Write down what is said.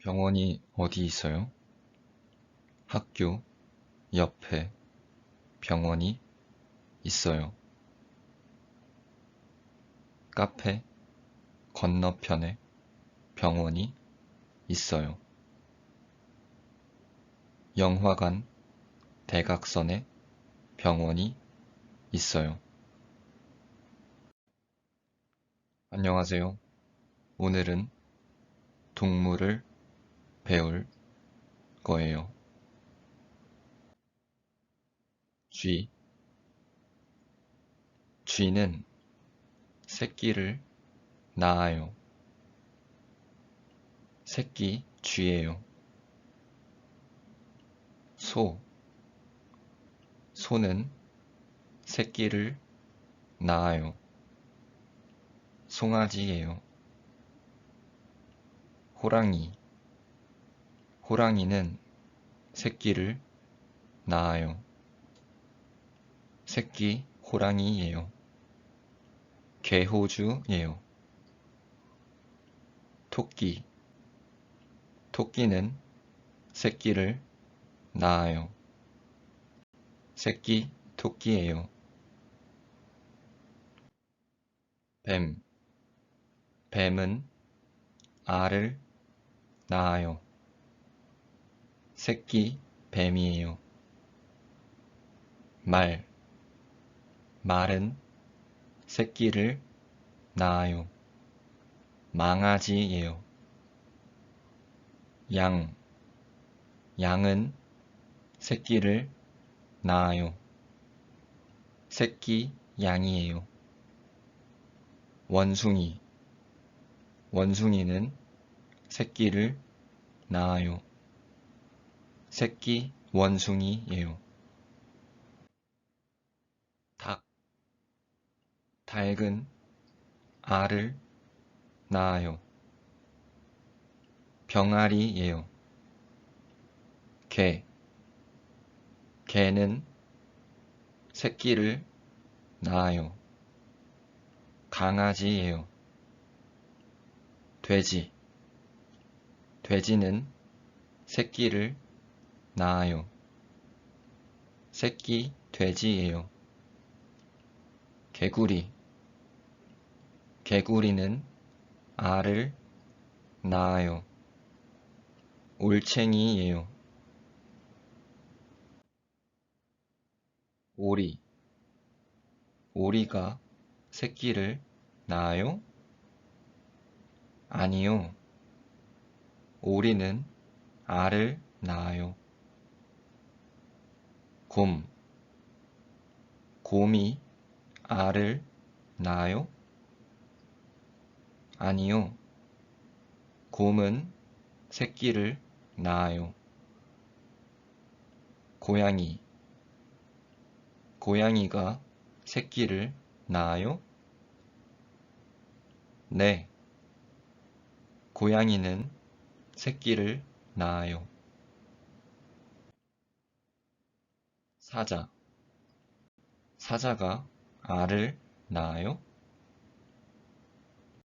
병원이 어디 있어요? 학교 옆에 병원이 있어요. 카페 건너편에 병원이 있어요. 영화관 대각선에 병원이 있어요. 안녕하세요. 오늘은 동물을 배울 거예요. 쥐. 쥐는 새끼를 낳아요. 새끼 쥐예요. 소. 소는 새끼를 낳아요. 송아지예요. 호랑이. 호랑이는 새끼를 낳아요. 새끼 호랑이예요. 개호주예요. 토끼. 토끼는 새끼를 낳아요. 새끼 토끼예요. 뱀. 뱀은 알을 낳아요. 새끼 뱀이에요. 말. 말은 새끼를 낳아요. 망아지예요. 양. 양은 새끼를 낳아요. 새끼 양이에요. 원숭이. 원숭이는 새끼를 낳아요. 새끼 원숭이예요. 닭. 닭은 알을 낳아요. 병아리예요. 개. 개는 새끼를 낳아요. 강아지예요. 돼지. 돼지는 새끼를 낳아요. 새끼 돼지예요. 개구리. 개구리는 알을 낳아요. 올챙이예요. 오리. 오리가 새끼를 낳아요? 아니요. 오리는 알을 낳아요. 곰. 곰이 알을 낳아요? 아니요. 곰은 새끼를 낳아요. 고양이. 고양이가 새끼를 낳아요? 네. 고양이는 새끼를 낳아요. 사자. 사자가 알을 낳아요?